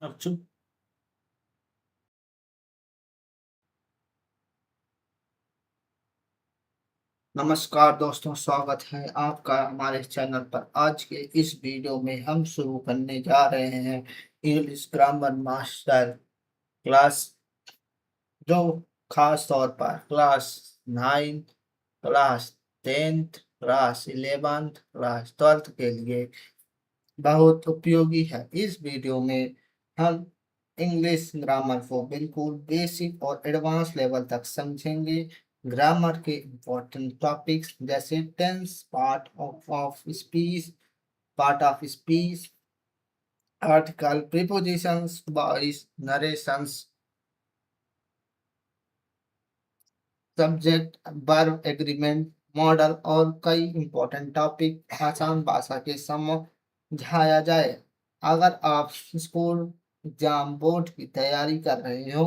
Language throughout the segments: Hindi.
अब चुप। नमस्कार दोस्तों, स्वागत है आपका हमारे चैनल पर। आज के इस वीडियो में हम शुरू करने जा रहे हैं इंग्लिश ग्रामर मास्टर क्लास, जो खास तौर पर क्लास 9, क्लास 10, क्लास 11, क्लास 12 के लिए बहुत उपयोगी है। इस वीडियो में हम इंग्लिश ग्रामर को बिल्कुल बेसिक और एडवांस लेवल तक समझेंगे। ग्रामर के इम्पोर्टेंट टॉपिक्स जैसे tense, part of speech, article, prepositions, voice, narrations, subject, verb, agreement, modal और कई इम्पोर्टेंट टॉपिक आसान भाषा के समझाया जाए। अगर आप स्कूल, एग्जाम, बोर्ड की तैयारी कर रहे हो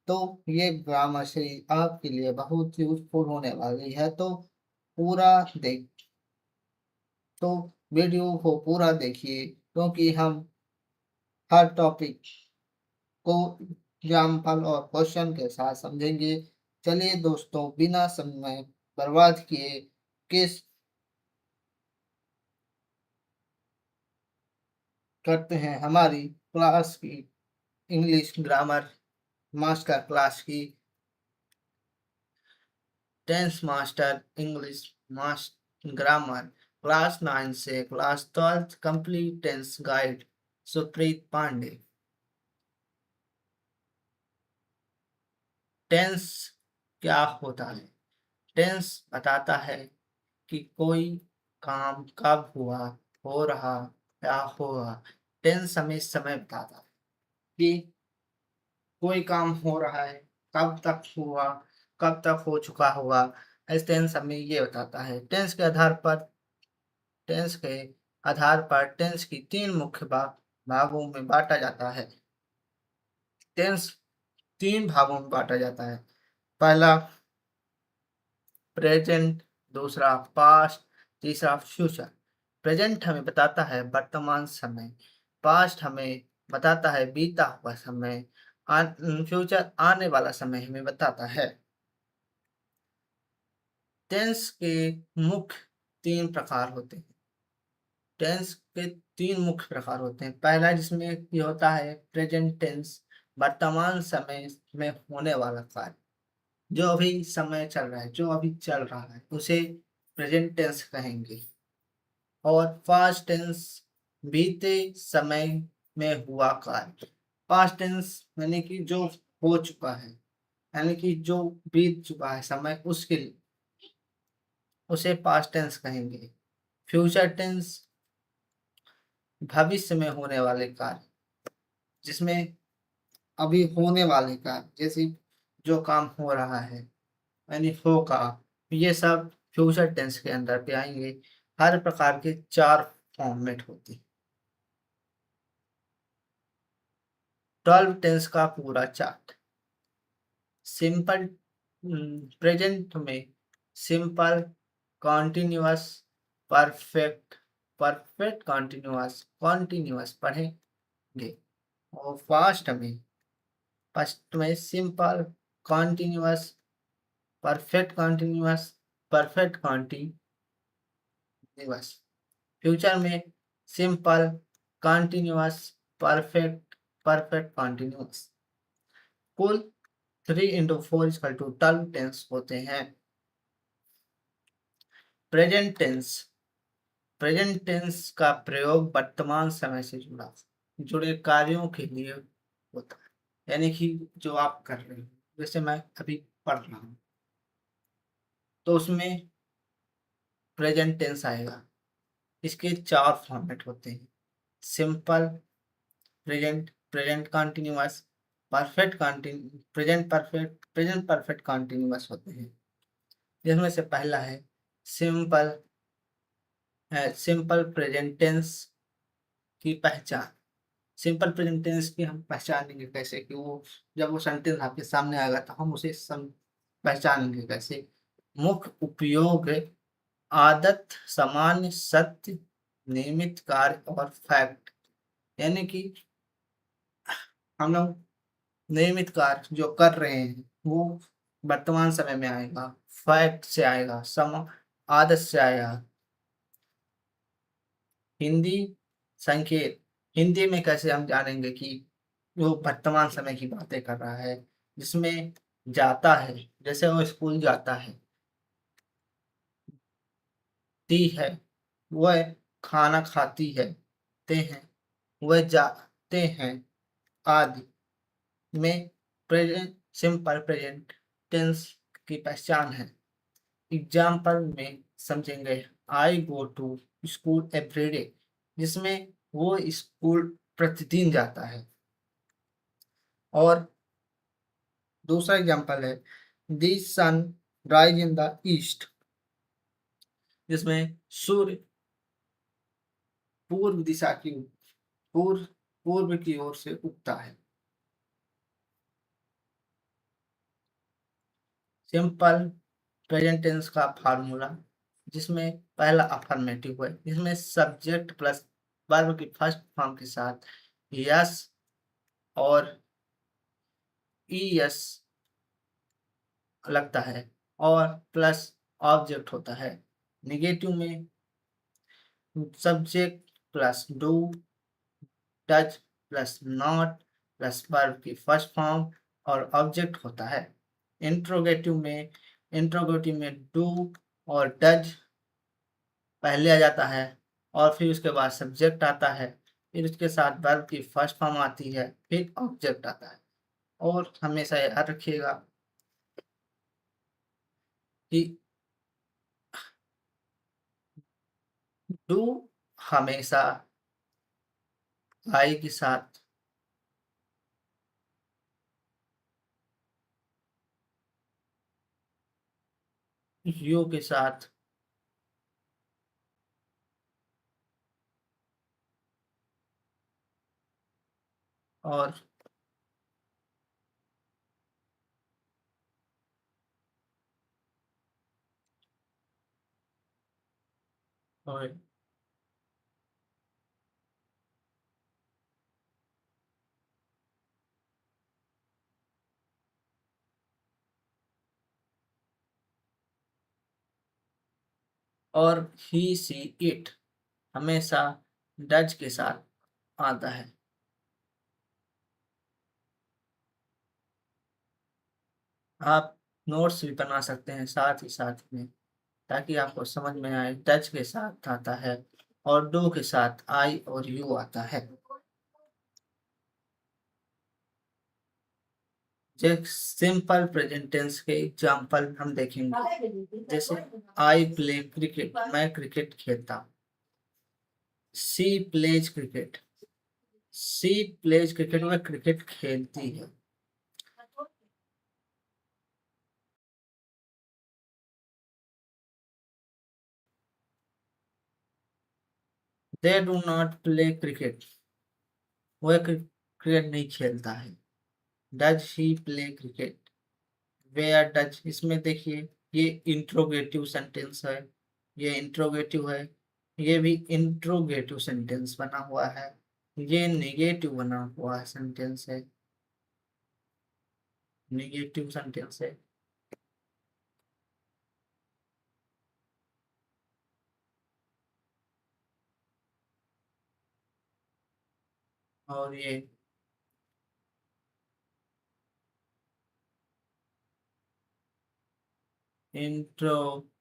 तो ये ग्रामर सीरीज आपके लिए बहुत यूजफुल होने वाली है। पूरा देख तो वीडियो को पूरा देखिए, क्योंकि हम हर टॉपिक को एग्जाम्पल और क्वेश्चन के साथ समझेंगे। चलिए दोस्तों, बिना समय बर्बाद किए किस करते हैं हमारी क्लास की, इंग्लिश ग्रामर मास्टर क्लास की, tense master English master grammar class 9 से class 12 complete tense guide, Supreet Pandey. Tense क्या होता है? टेंस बताता है कि कोई काम कब हुआ, हो रहा या होगा। टेंस हमें समय बताता है कि कोई काम हो रहा है, कब तक हुआ, कब तक हो चुका होगा। इस टेंस हमें ये बताता है। टेंस के आधार पर टेंस की तीन मुख्य भागों में बांटा जाता है। टेंस तीन भागों में बांटा जाता है। पहला प्रेजेंट, दूसरा पास्ट, तीसरा फ्यूचर। प्रेजेंट हमें बताता है वर्तमान समय, पास्ट हमें बताता है बीता हुआ समय, फ्यूचर आने वाला समय हमें बताता है। टेंस के मुख्य तीन प्रकार होते हैं। टेंस के तीन मुख्य प्रकार होते हैं। पहला जिसमें ये होता है प्रेजेंट टेंस, वर्तमान समय में होने वाला कार्य, जो अभी समय चल रहा है, जो अभी चल रहा है उसे प्रेजेंट टेंस कहेंगे। और पास्ट टेंस, बीते समय में हुआ कार्य। पास्ट टेंस यानी कि जो हो चुका है, यानी कि जो बीत चुका है समय, उसके लिए उसे पास्ट टेंस कहेंगे। फ्यूचर टेंस भविष्य में होने वाले कार्य, जिसमें अभी होने वाले कार्य, जैसे जो काम हो रहा है यानी होगा, ये सब फ्यूचर टेंस के अंदर पे आएंगे। हर प्रकार के चार फॉर्मेट होते हैं। 12 टेंस का पूरा चार्ट। सिंपल प्रेजेंट में simple, continuous, perfect, perfect continuous, continuous पढ़ेंगे। और पास्ट में simple, continuous, perfect continuous, perfect continuous. Future में simple, continuous, perfect, perfect continuous. कुल 3 into 4 = 12 टेंस होते हैं। प्रेजेंट टेंस, प्रेजेंट टेंस का प्रयोग वर्तमान समय से जुड़े कार्यों के लिए होता है। यानी कि जो आप कर रहे हो, जैसे मैं अभी पढ़ रहा हूँ तो उसमें प्रेजेंट टेंस आएगा। इसके चार फॉर्मेट होते हैं। Simple present, present continuous, present perfect continuous होते हैं। जिसमें से पहला है सिंपल, सिंपल प्रेजेंट टेंस की पहचान। सिंपल प्रेजेंट टेंस की हम पहचानेंगे कैसे, कि वो जब वो सेंटेंस आपके सामने आएगा तो हम उसे पहचानेंगे कैसे। मुख्य उपयोग, आदत, सामान्य, सत्य, नियमित कार्य और फैक्ट। यानी कि हम लोग नियमित कार्य जो कर रहे हैं वो वर्तमान समय में आएगा, फैक्ट से आएगा, सम आदत से आएगा। हिंदी संकेत, हिंदी में कैसे हम जानेंगे कि वो वर्तमान समय की बातें कर रहा है, जिसमें जाता है, जैसे वो स्कूल जाता है, ती है, वह खाना खाती है, ते हैं, वह जाते हैं, आदि में प्रेजेंट सिंपल प्रेजेंट टेंस की पहचान है। एग्जाम्पल में समझेंगे, आई गो टू स्कूल एवरीडे, जिसमें वो स्कूल प्रतिदिन जाता है। और दूसरा एग्जाम्पल है, the sun rise in the east, जिसमें सूर्य पूर्व दिशा की पूर्व पूर्व की ओर से उगता है। सिंपल प्रेजेंट टेंस का फार्मूला, जिसमें पहला अफर्मेटिव है, जिसमें सब्जेक्ट प्लस वर्ब की फर्स्ट फॉर्म के साथ यस और ईएस लगता है और प्लस ऑब्जेक्ट होता है। निगेटिव में subject plus do, does plus not plus verb की फर्स्ट फॉर्म और ऑब्जेक्ट होता है। इंट्रोगेटिव में डू और डज पहले आ जाता है और फिर उसके बाद सब्जेक्ट आता है, फिर उसके साथ वर्ब की फर्स्ट फॉर्म आती है, फिर ऑब्जेक्ट आता है। और हमेशा याद रखिएगा कि डू हमेशा आई के साथ यू के साथ और और और ही सी इट हमेशा डज के साथ आता है। आप नोट्स भी बना सकते हैं साथ ही साथ में, ताकि आपको समझ में आए। डच के साथ आता है और डू के साथ आई और यू आता है। सिंपल प्रेजेंट टेंस के एग्जाम्पल हम देखेंगे, जैसे आई प्ले क्रिकेट, मैं क्रिकेट खेलता हूँ। She plays cricket, she plays cricket, में क्रिकेट खेलती है। They do not play cricket, वह क्रिकेट नहीं खेलता है। Does he play cricket, where does, इसमें देखिए ये इंट्रोगेटिव सेंटेंस है, ये इंट्रोगेटिव है, ये भी इंट्रोगेटिव सेंटेंस बना हुआ है, ये नेगेटिव बना हुआ सेंटेंस है, नेगेटिव सेंटेंस है। और ये इंट्रोगेटिव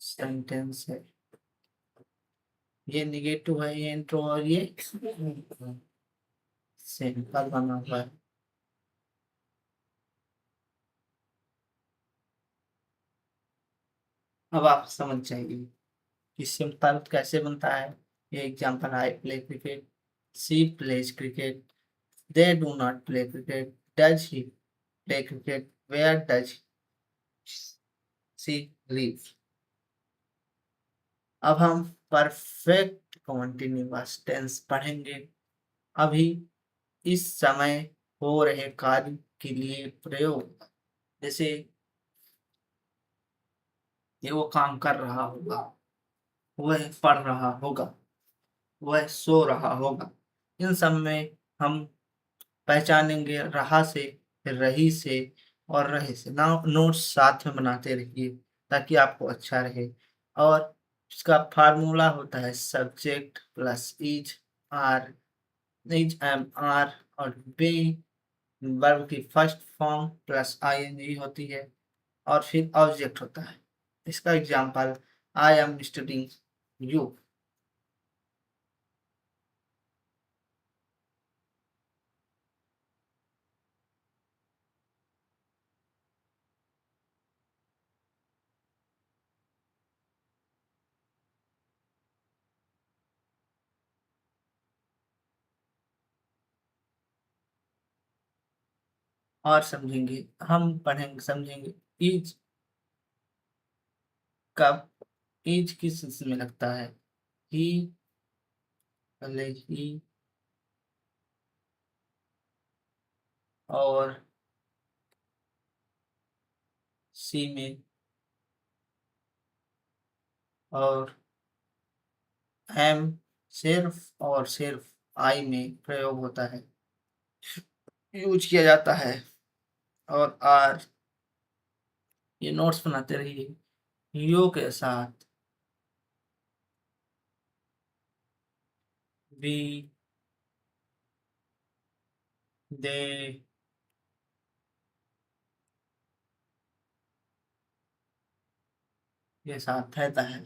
सेंटेंस है, ये निगेटिव है, ये इंट्रो, और ये सिंपल बना हुआ है। अब आप समझ जाइए कि सिंपल कैसे बनता है। ये example, I play cricket, she plays cricket, they do not play cricket, does he play cricket, where does she live. अब हम परफेक्ट कॉन्टिन्यूअस टेंस पढ़ेंगे। अभी इस समय हो रहे कार्य के लिए प्रयोग, जैसे ये वो काम कर रहा होगा, वह पढ़ रहा होगा, वह सो रहा होगा। इन सब में हम पहचानेंगे रहा से, फिर रही से और रहे से। ना नोट्स साथ में बनाते रहिए ताकि आपको अच्छा रहे। और इसका फार्मूला होता है subject plus is, are, is am are, और बी वर्ब की फर्स्ट फॉर्म प्लस आईएनजी होती है, और फिर ऑब्जेक्ट होता है। इसका example, I am studying you. और समझेंगे, हम पढ़ेंगे समझेंगे। इज कब, इज किस इसमें लगता है? ही, पहले ही, और सी में, और एम सिर्फ और सिर्फ आई में प्रयोग होता है, यूज किया जाता है। और आर, ये नोट्स बनाते रहिए। यू के साथ बी, दे, ये साथ रहता है।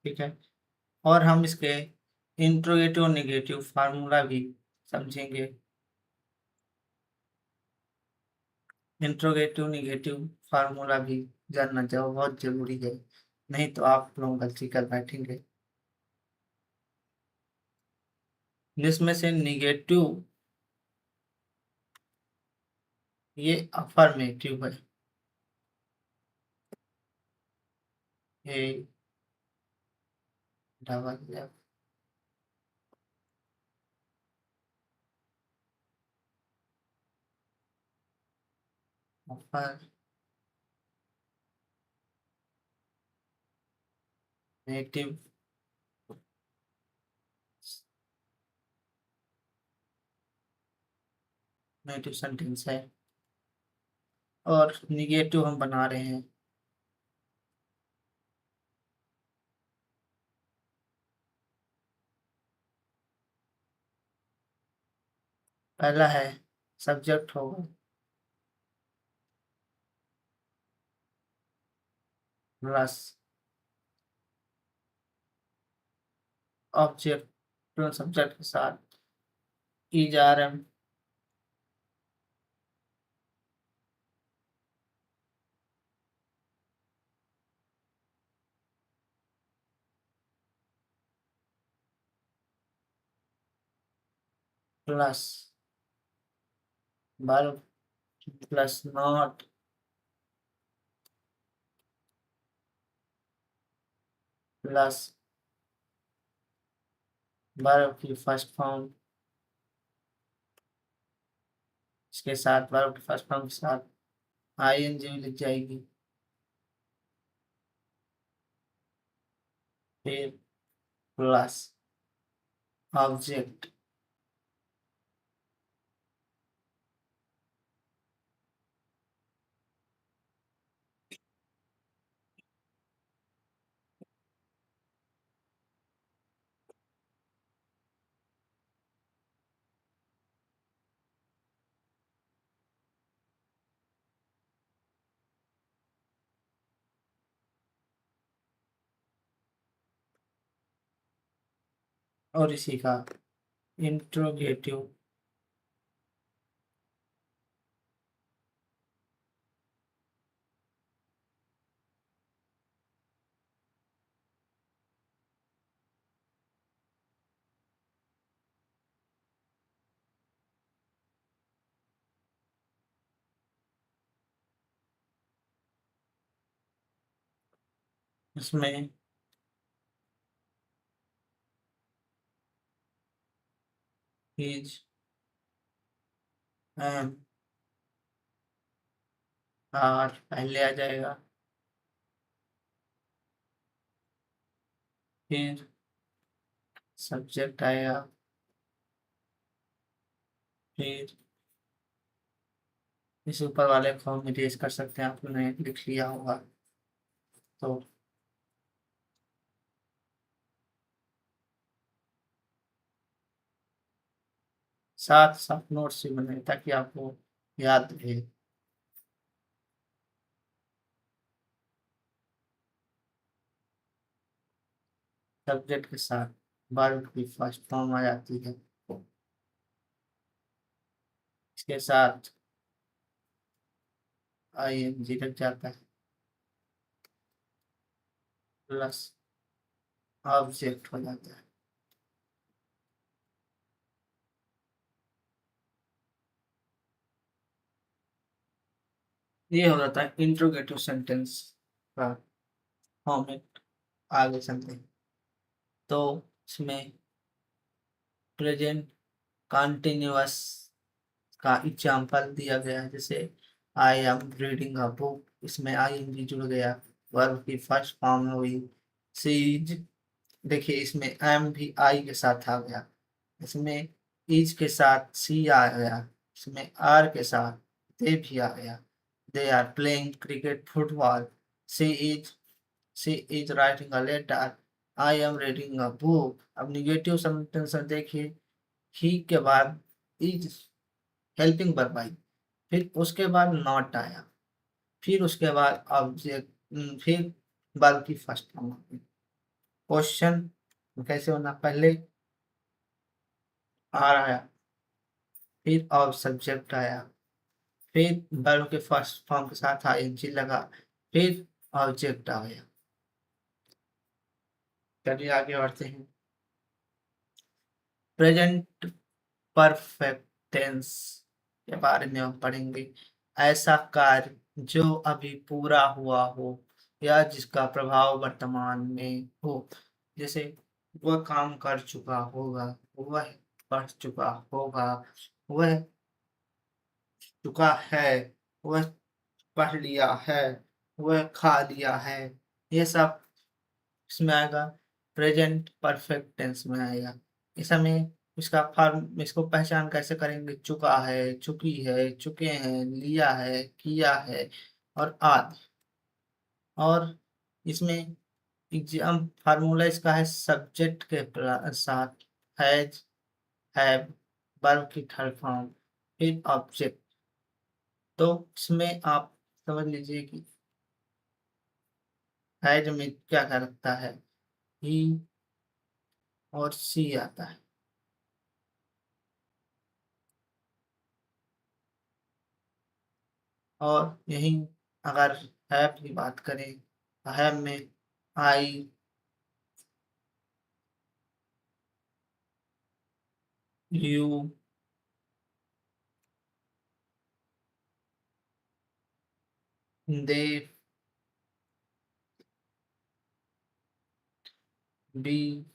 ठीक है। और हम इसके इंट्रोगेटिव नेगेटिव फार्मूला भी समझेंगे। इंट्रोगेटिव नेगेटिव फार्मूला भी जानना चाहिए, बहुत जरूरी है, नहीं तो आप लोग गलती कर बैठेंगे। जिसमें से निगेटिव, ये अफर्मेटिव है। A double F, affirmative negative sentence है। और निगेटिव हम बना रहे हैं। पहला है सब्जेक्ट होगा प्लस ऑब्जेक्ट, सब्जेक्ट के साथ is are am plus verb plus not plus verb की फर्स्ट फॉर्म, इसके साथ वर्ब की फर्स्ट फॉर्म के साथ आईएनजी लिख जाएगी। फिर प्लस ऑब्जेक्ट, और इसी का इंट्रोगेटिव। इसमें इज एम और पहले आ जाएगा, फिर सब्जेक्ट आएगा, फिर इस ऊपर वाले को हम इरेज कर सकते हैं, आपने लिख लिया होगा तो। साथ साथ नोट्स भी बने ताकि आपको याद रहे। सब्जेक्ट के साथ वर्ब की फर्स्ट फॉर्म आ जाती है, इसके साथ आई एन जी लग जाता है, प्लस ऑब्जेक्ट हो जाता है। ये हो जाता है इंट्रोगेटिव सेंटेंस का फॉर्मेट। आगे चलते हैं तो इसमें प्रेजेंट कंटिन्यूअस का एग्जाम्पल दिया गया है, जैसे आई एम रीडिंग अ बुक, इसमें आई एन जी जुड़ गया, वर्ब की फर्स्ट फॉर्म हुई सीज। देखिए इसमें एम भी आई के साथ आ गया, इसमें इज के साथ सी आ गया, इसमें आर के साथ दे भी आ गया। They are playing cricket football, she is she is writing a letter, I am reading a book. अब निगेटिव सेंटेंस देखिए, ही के बाद इज हेल्पिंग वर्ब आई, फिर उसके बाद नॉट आया, फिर उसके बाद ऑब्जेक्ट, फिर वर्ब की फर्स्ट फॉर्म। क्वेश्चन कैसे होना, पहले आर आया, फिर और सब्जेक्ट आया, फिर वर्ब के फर्स्ट फॉर्म के साथ आईएनजी लगा, फिर ऑब्जेक्ट आ गया। चलिए आगे बढ़ते हैं। प्रेजेंट परफेक्ट टेंस के बारे में हम पढ़ेंगे। ऐसा कार्य जो अभी पूरा हुआ हो या जिसका प्रभाव वर्तमान में हो, जैसे वह काम कर चुका होगा, वह पढ़ चुका होगा, वह चुका है, वह पढ़ लिया है, वह खा लिया है। ये सब इसमें आएगा, प्रेजेंट परफेक्ट टेंस में आएगा। इस हमें इसका फॉर्म, इसको पहचान कैसे करेंगे, चुका है, चुकी है, चुके हैं, लिया है, किया है और आदि। और इसमें एग्जाम फार्मूला इसका है सब्जेक्ट के साथ हैज, हैव, वर्ब की थर्ड फॉर्म, फिर ऑब्जेक्ट। तो इसमें आप समझ लीजिए कि हैज में क्या क्या लगता है, ही और सी आता है। और यही अगर हैव की बात करें तो हैव में आई, यू, दे, बी,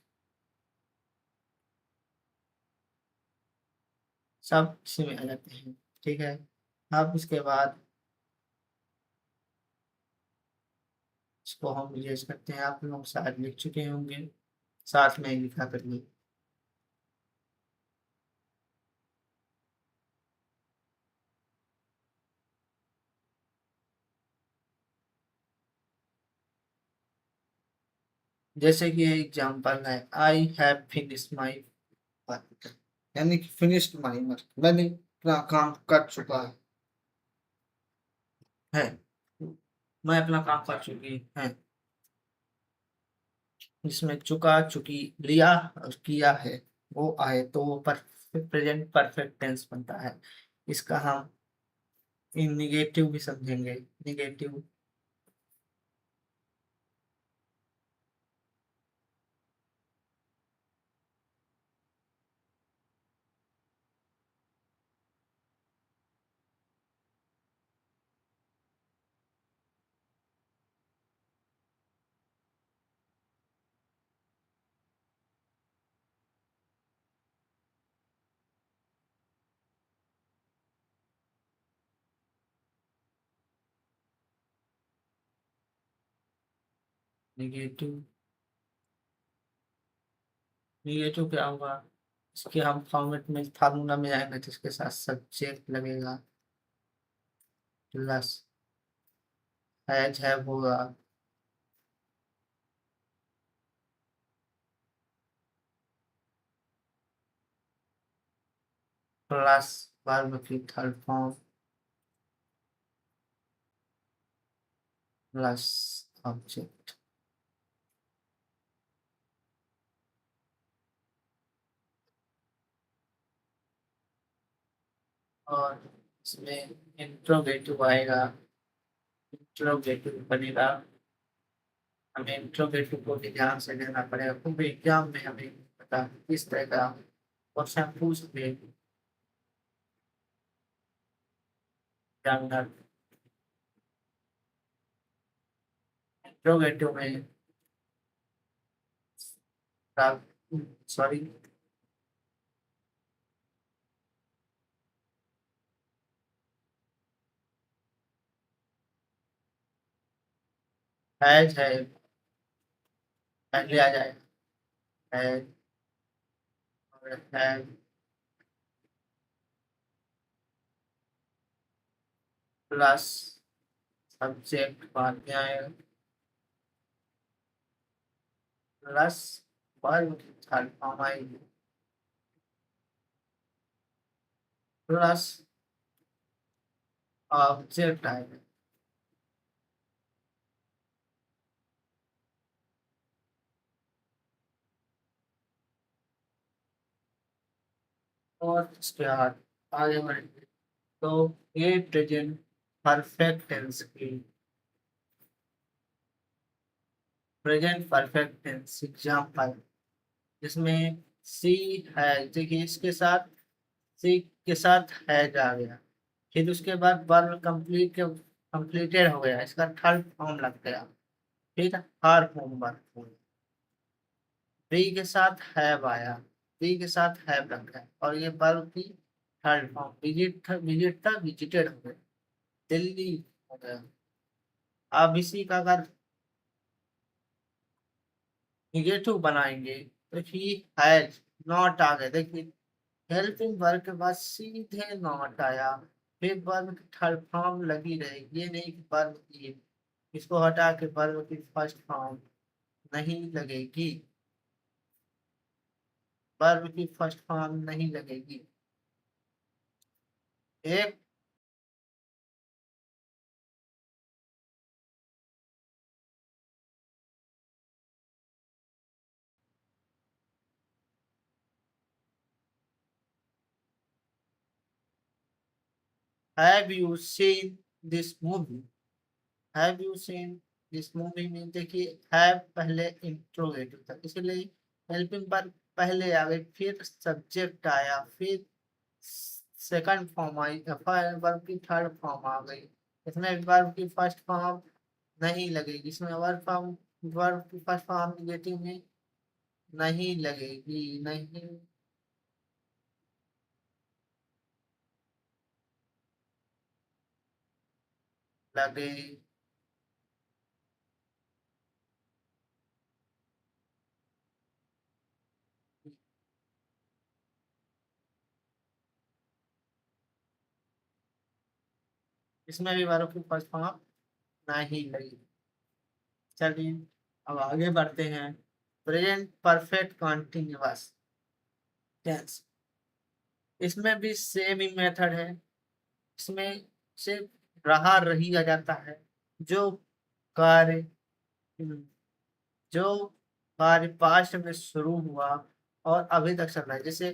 सब इसी में आ जाते हैं। ठीक है, अब इसके बाद इसको हम यूज करते हैं, आप लोग शायद लिख चुके होंगे, साथ में ही लिखा करिए। जैसे कि एग्जाम्पल है, I have finished my work, यानी कि फिनिश्ड माई वर्क, मैंने अपना काम कर चुका है, मैं अपना काम कर चुकी है। जिसमें चुका, चुकी, लिया और किया है वो आए तो वो प्रेजेंट परफेक्ट टेंस बनता है। इसका हम निगेटिव भी समझेंगे। निगेटिव निगेटिव, निगेटिव क्या होगा? इसके हम फॉर्मेट में फार्मूला में आएंगे तो इसके साथ सब्जेक्ट लगेगा प्लस हैज है होगा प्लस वर्ब की थर्ड फॉर्म प्लस ऑब्जेक्ट। और इसमें इंट्रोगेटिव आएगा, इंट्रोगेटिव बनेगा। हमें इंट्रोगेटिव को भी ध्यान से लेना पड़ेगा क्योंकि एग्जाम में हमें पता किस तरह का क्वेश्चन पूछ ले जानना। इंट्रोगेटिव में सॉरी हैज है पहले आ जाएगा, हैज और हैव प्लस सब्जेक्ट बाद में आएगा प्लस वर्ब की थर्ड फॉर्म आएगी प्लस ऑब्जेक्ट आएगा। और इसके बाद आगे बढ़ेंगे तो ये प्रेजेंट परफेक्ट टेंस की प्रेजेंट परफेक्ट टेंस एग्जाम्पल जिसमें सी है, देखिए इसके साथ सी के साथ हैज आ गया, फिर उसके बाद वर्ब कंप्लीटेड हो गया, इसका थर्ड फॉर्म लग गया, फिर हर फॉर्म वर्ब बी के साथ हैव आया, बी के साथ हैव लग गया और ये वर्ब की थर्ड फॉर्म विजिट था विजिटेड हो गया, दिल्ली हो गया। अब इसी का अगर निगेटिव बनाएंगे तो ही हैज नॉट आ गए, देखिए हेल्पिंग वर्ब के बाद सीधे नॉट आया, फिर वर्ब की थर्ड फॉर्म लगी रहेगी, ये नहीं कि वर्ब की इसको हटा के वर्ब की फर्स्ट फॉर्म नहीं लगेगी, वर्ब की फर्स्ट फॉर्म नहीं लगेगी। एक have you seen this movie, have you seen this movie में देखिए हैव पहले इंट्रोगेटिव था इसलिए हेल्पिंग वर्ब पहले आ गई, फिर सब्जेक्ट आया, फिर सेकंड फॉर्म आई, वर्ब की थर्ड फॉर्म आ गई, इसमें वर्ब की फर्स्ट फॉर्म नहीं लगेगी, इसमें वर्ब की फर्स्ट फॉर्म निगेटिव में नहीं लगेगी, नहीं लगे। इसमें भी वर्ब की फर्स्ट फॉर्म नहीं लगी। चलिए अब आगे बढ़ते हैं, प्रेजेंट परफेक्ट कॉन्टिन्यूअस टेंस, इसमें भी सेम ही मेथड है, इसमें सिर्फ रहा रही आ जाता है, जो कार्य जो कार्य पास्ट में शुरू हुआ और अभी तक चल रहा है, जैसे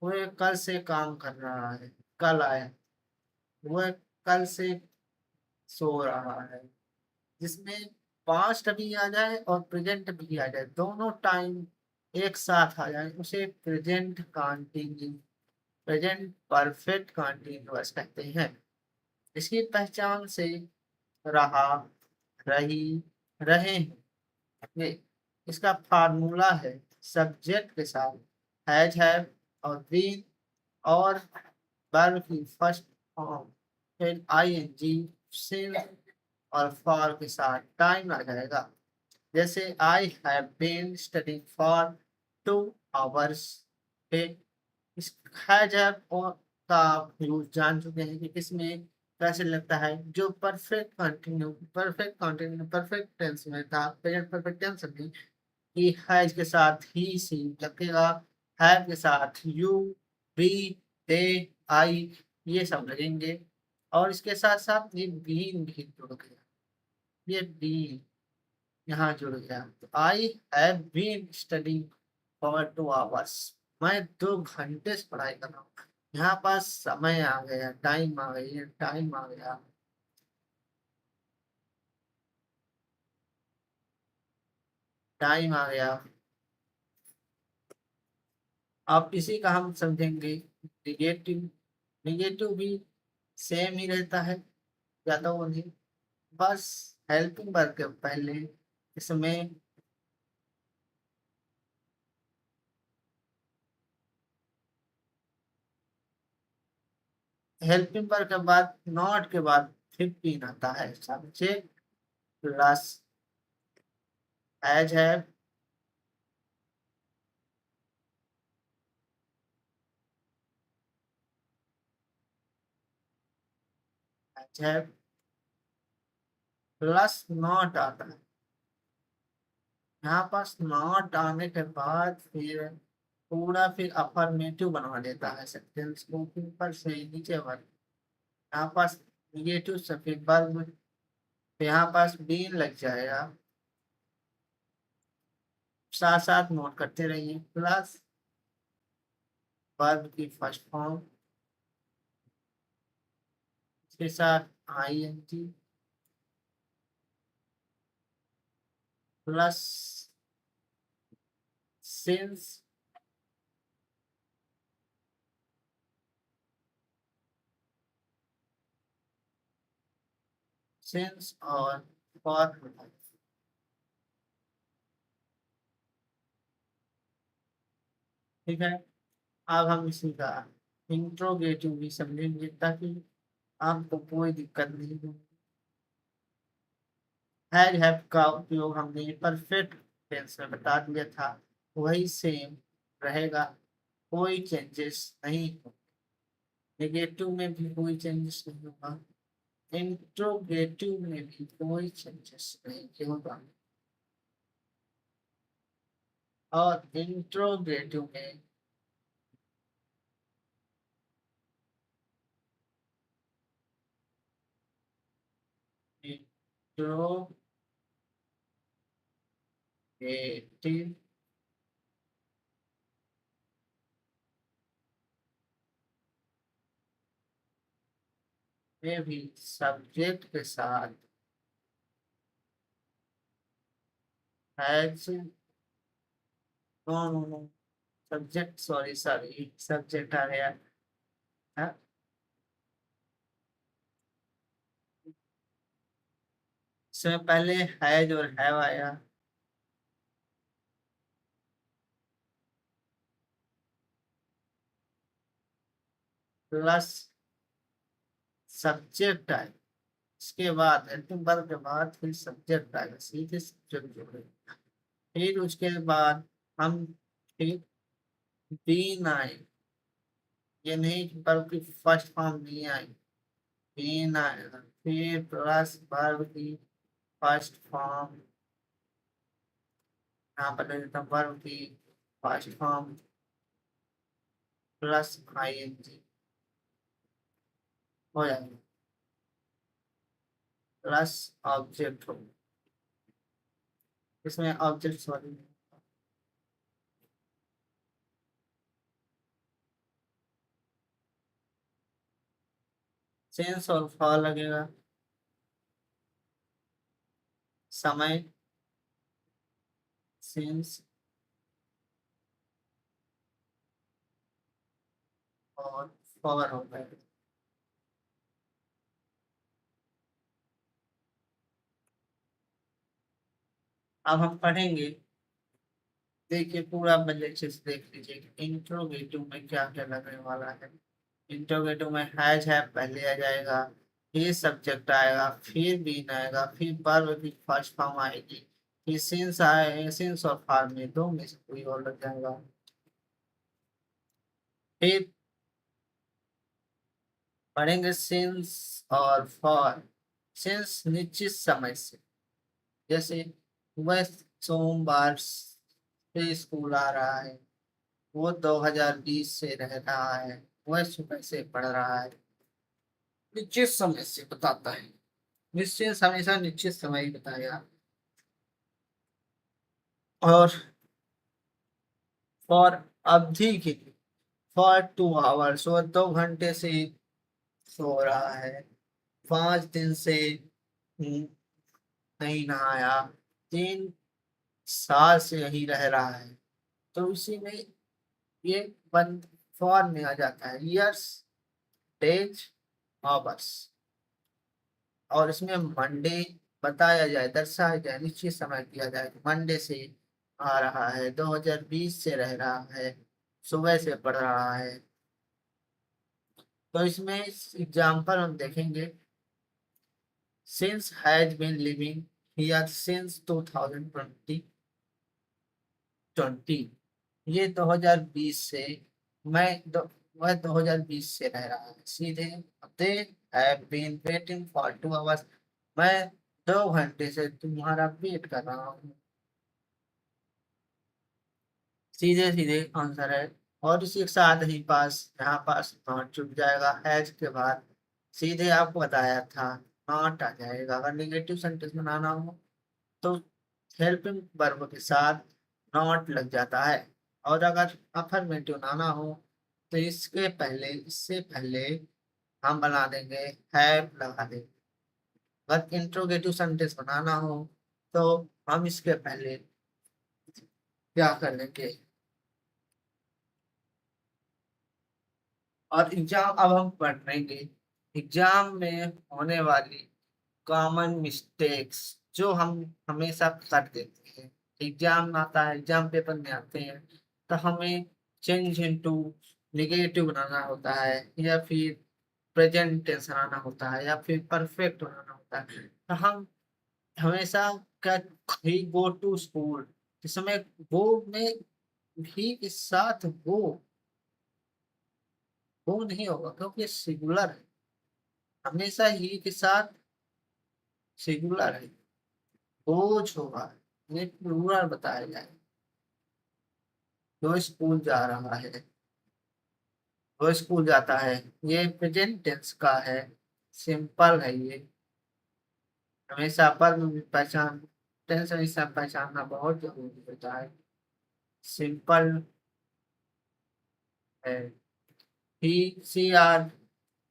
वो कल से काम कर रहा है, कल आया, वो कल से सो रहा है, जिसमें पास्ट भी आ जाए और प्रेजेंट भी आ जाए, दोनों टाइम एक साथ आ जाए उसे प्रेजेंट परफेक्ट कॉन्टिन्यूअस कहते हैं। इसकी पहचान से रहा, रही, रहे हैं, ये इसका फार्मूला है सब्जेक्ट के साथ हैज हैव और बीन और वर्ब की फर्स्ट फॉर्म, फिर आईएनजी, सिंस और फॉर के साथ टाइम आ जाएगा। जैसे I have been studying for 2 hours. इस हैज हैव और का आप यूज जान चुके हैं कि इसमें कैसे लगता है। जो परफेक्ट टेंस में था, प्रेजेंट परफेक्ट टेंस में कि हैज के साथ ही सी लगेगा, हैव के साथ यू, वी, दे, आई, ये सब लगेंगे। और इसके साथ साथ ये बीन भी जुड़ गया, ये बीन यहाँ जुड़ गया। तो I have been studying for 2 hours. मैं 2 घंटे से पढ़ाई कर रहा हूँ। यहाँ पास समय आ गया, टाइम आ गई, टाइम आ गया, टाइम आ गया। अब इसी का हम समझेंगे निगेटिव। निगेटिव भी सेम ही रहता है, ज्यादा वो नहीं। बस हेल्पिंग वर्ब के पहले इसमें हेल्पिंग वर्ब के बाद नॉट के बाद 15 आता है, सब्जेक्ट प्लस एज है, एज है प्लस नॉट आता है। यहाँ पास नॉट आने के बाद फिर पूरा फिर अफर्मेटिव बनवा देता है सेंटेंस को, ऊपर से नीचे वर्ग। यहाँ पास निगेटिव से फिर वर्ब, तो यहाँ पास बीन लग जाएगा। साथ साथ नोट करते रहिए। प्लस वर्ब की फर्स्ट फॉर्म के साथ I N G plus since, since और फॉर। ठीक है, अब हम इसी का इंट्रोगेटिव भी समझेंगे ताकि आपको कोई दिक्कत नहीं हो। हैज हैव का उपयोग हमने परफेक्ट टेंस में बता दिया था, वही सेम रहेगा, कोई चेंजेस नहीं हो। नेगेटिव में भी कोई चेंजेस नहीं होगा, इंट्रोगेटिव में भी कोई चेंजेस नहीं होगा। और इंट्रोगेटिव में इंट्रोगेटिव में भी सब्जेक्ट के साथ has, no no no, subject, sorry sorry, subject आ गया। हाँ, इसमें पहले हैज और हैव आया, प्लस सब्जेक्ट आया। इसके बाद हेल्पिंग वर्ब के बाद फिर सब्जेक्ट आएगा, सीधे सब्जेक्ट जोड़ेगा। फिर उसके बाद हम फिर बीन आए, ये नहीं कि वर्ब की फर्स्ट फॉर्म नहीं आई, बीन आएगा। फिर प्लस वर्ब की फर्स्ट फॉर्म, यहाँ पर ले लेता हूँ वर्ब की first form plus I N G हो जाएगा, प्लस ऑब्जेक्ट हो। इसमें ऑब्जेक्ट सॉरी, सेंस और फॉर लगेगा, समय सेंस और फॉर हो गए। अब हम पढ़ेंगे, देखिए पूरा बल्ले अच्छे से देख लीजिए इंट्रोगेटिव में क्या क्या लगने वाला है। इंट्रोगेटिव में हैज है पहले आ जाएगा, फिर सब्जेक्ट आएगा, फिर बीन आएगा, फिर वर्ब की फर्स्ट फॉर्म आएगी, कि सिंस आए, सिंस और फॉर में दो में से कोई और लग जाएगा। फिर पढ़ेंगे सिंस और फॉर। सिंस निश्चित समय से, जैसे वह सोमवार से स्कूल आ रहा है, वो 2020 से रह रहा है, वह सुबह से पढ़ रहा है। निश्चित समय से बताता है, निश्चित हमेशा निश्चित समय ही बताएगा। और फॉर अवधि के लिए, फॉर 2 आवर्स, वो 2 घंटे से सो रहा है, 5 दिन से नहीं नहाया, 3 साल से यहीं रह रहा है। तो इसी में ये वन फॉर में आ जाता है, ईयर्स, डेज, आवर्स। और इसमें मंडे बताया जाए, दर्शाया जाए, निश्चित समय दिया जाए। मंडे से आ रहा है, 2020 से रह रहा है, सुबह से पढ़ रहा है। तो इसमें एग्जाम्पल हम देखेंगे। Since has been living here since 2020। ये 2020 से, मैं वह 2020 से रह रहा है। सीधे they have been waiting for 2 hours, मैं 2 घंटे से तुम्हारा वेट कर रहा हूँ। सीधे सीधे आंसर है। और इसी के साथ ही पास, यहाँ पास नॉट छुप जाएगा, हैज के बाद सीधे आपको बताया था नॉट आ जाएगा। अगर निगेटिव सेंटेंस बनाना हो तो हेल्पिंग वर्ब के साथ नॉट लग जाता है। और अगर अफर्मेटिव बनाना हो तो इसके पहले, इससे पहले हम बना देंगे हैव लगा देंगे। अगर इंट्रोगेटिव सेंटेंस बनाना हो तो हम इसके पहले क्या कर लेंगे। और एग्जाम अब हम पढ़ेंगे, एग्जाम में होने वाली कॉमन मिस्टेक्स जो हम हमेशा कर देते हैं। एग्जाम आता है, एग्जाम पेपर में आते हैं, तो हमें चेंज इनटू निगेटिव बनाना होता है, या फिर प्रेजेंट टेंस बनाना होता है, या फिर परफेक्ट बनाना होता है। तो हम हमेशा क्या, ही गो टू स्कूल, इस समय गो में भी के साथ वो नहीं होगा, क्योंकि सिंगुलर है। हमेशा ही के साथ सिंगुलर है, बोझ होगा, ये प्लूरल बताया जाए। जो स्कूल जा रहा है, वो स्कूल जाता है, ये प्रेजेंट टेंस का है, सिंपल है ये। हमेशा पर में भी पहचान, टेंस हमेशा पहचानना बहुत जरूरी होता है। सिंपल है। ही सी आर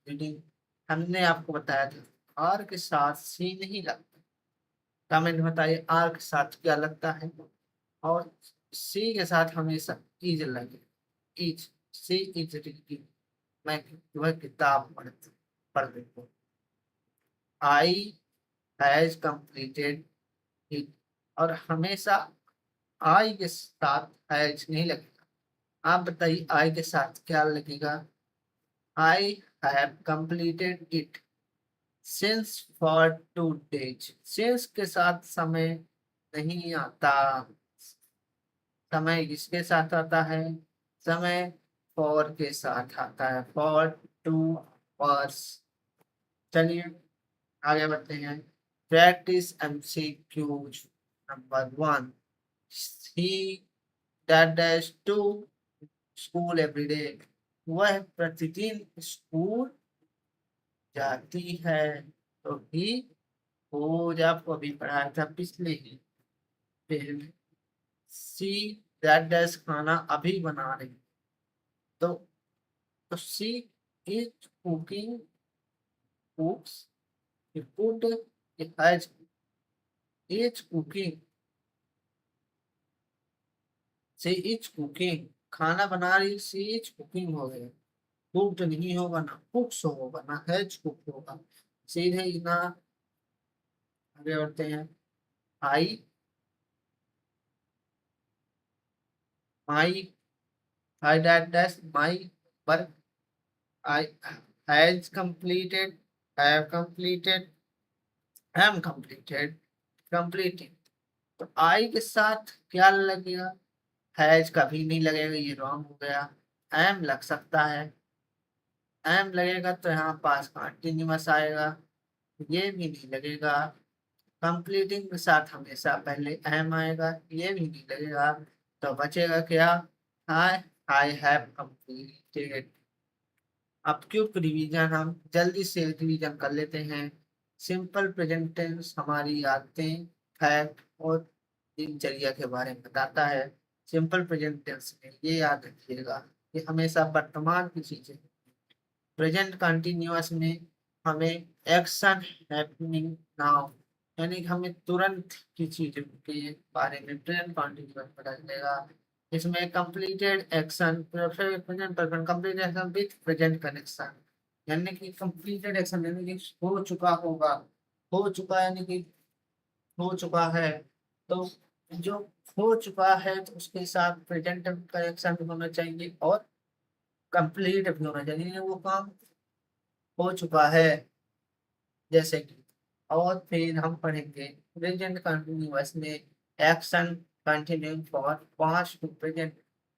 रीडिंग, हमने आपको बताया था आर के साथ सी नहीं लगता। कमेंट में बताइए आर के साथ क्या लगता है। और सी के साथ हमेशा इज लगे, इज, सी इज रीडिंग। मैं वह किताब पढ़ रही हूँ। आई हैज कंप्लीटेड इट, और हमेशा आई के साथ हैज नहीं लगेगा। आप बताइए आई के साथ क्या लगेगा। I have completed it since for 2 days। Since के साथ समय नहीं आता। समय किसके साथ आता है, समय फॉर के साथ आता है, फॉर 2 hours। चलिए आगे बढ़ते हैं। Practice MCQs. Number 1, he dash to school every day, वह प्रतिदिन स्कूल जाती है। तो ही, वो जो आपको अभी पढ़ाया था पिछले ही। फिर सी डैश खाना अभी बना रही, तो she is cooking foods, food has, is cooking, she is cooking, खाना बना रही, सी इज कुकिंग हो गया। कुक्ड नहीं होगा, ना कुक्स होगा, ना हैज कुक होगा। सीधे ही ना, आगे बढ़ते हैं। I, my, I dash my work, I has completed, have completed, am completed, completing। तो आई के साथ क्या लगेगा? हैज कभी नहीं लगेगा, ये रॉन्ग हो गया। एम लग सकता है, एम लगेगा तो यहाँ पास कंटिन्यूअस आएगा, ये भी नहीं लगेगा। कंप्लीटिंग के साथ हमेशा पहले एम आएगा, ये भी नहीं लगेगा। तो बचेगा क्या? आई आई हैव कंप्लीटेड। अब क्विक रिवीजन, हम जल्दी से रिवीजन कर लेते हैं। सिंपल प्रेजेंट टेंस हमारी आदतें, फैक्ट और दिनचर्या के बारे में बताता है। सिंपल प्रेजेंट टेंस में ये याद रखिएगा कि हमेशा वर्तमान की चीजें। प्रेजेंट कंटिन्यूअस में हमें एक्शन हैपनिंग नाउ, यानी कि हमें तुरंत की चीजों के बारे में प्रेजेंट कंटिन्यूअस पता चलेगा। इसमें completed action, present perfect complete action with present connection, यानी कि कंप्लीटेड एक्शन यानी कि हो चुका होगा, हो चुका यानी कि हो चुका है। तो जो हो चुका है तो उसके साथ प्रेजेंट कनेक्शन भी होना चाहिए और कंप्लीट भी होना चाहिए, वो काम हो चुका है जैसे कि। और फिर हम पढ़ेंगे प्रेजेंट कंटिन्यूअस में action continue for past to present,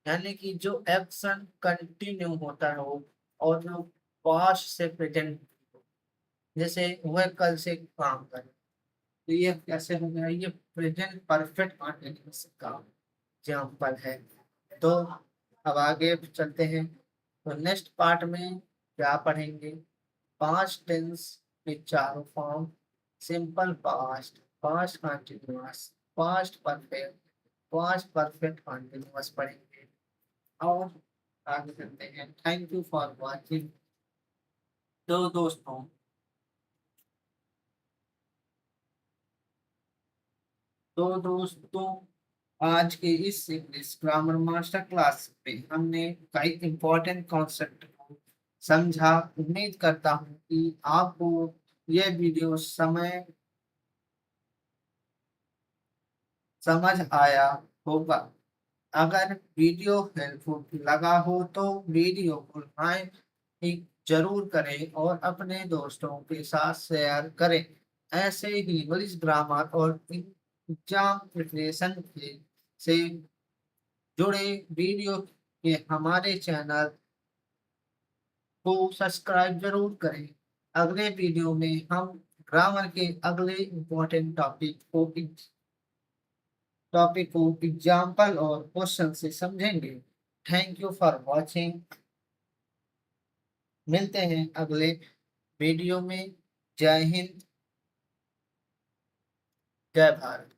यानी कि जो एक्शन कंटिन्यू होता हो और जो पास्ट से प्रेजेंट, जैसे वह कल से काम करे, तो ये कैसे हो गया? ये प्रेजेंट परफेक्ट कंटिन्यूअस का एग्जाम्पल है। तो अब आगे चलते हैं, तो नेक्स्ट पार्ट में क्या पढ़ेंगे? पास्ट टेंस के चारों form, simple past, past continuous, past perfect, past perfect continuous पढ़ेंगे। और आगे चलते हैं। Thank you for watching. तो दोस्तों, आज के इस इंग्लिश ग्रामर मास्टर क्लास में हमने कई इंपॉर्टेंट कॉन्सेप्ट को समझा। उम्मीद करता हूँ कि आपको यह वीडियो समझ आया होगा। अगर वीडियो हेल्पफुल लगा हो तो वीडियो को लाइक जरूर करें और अपने दोस्तों के साथ शेयर करें। ऐसे ही इंग्लिश ग्रामर और एग्जाम प्रिपरेशन के से जुड़े वीडियो के हमारे चैनल को सब्सक्राइब जरूर करें। अगले वीडियो में हम ग्रामर के अगले इम्पोर्टेंट टॉपिक को एग्जाम्पल और क्वेश्चन से समझेंगे। Thank you for watching. मिलते हैं अगले वीडियो में। जय हिंद, जय भारत।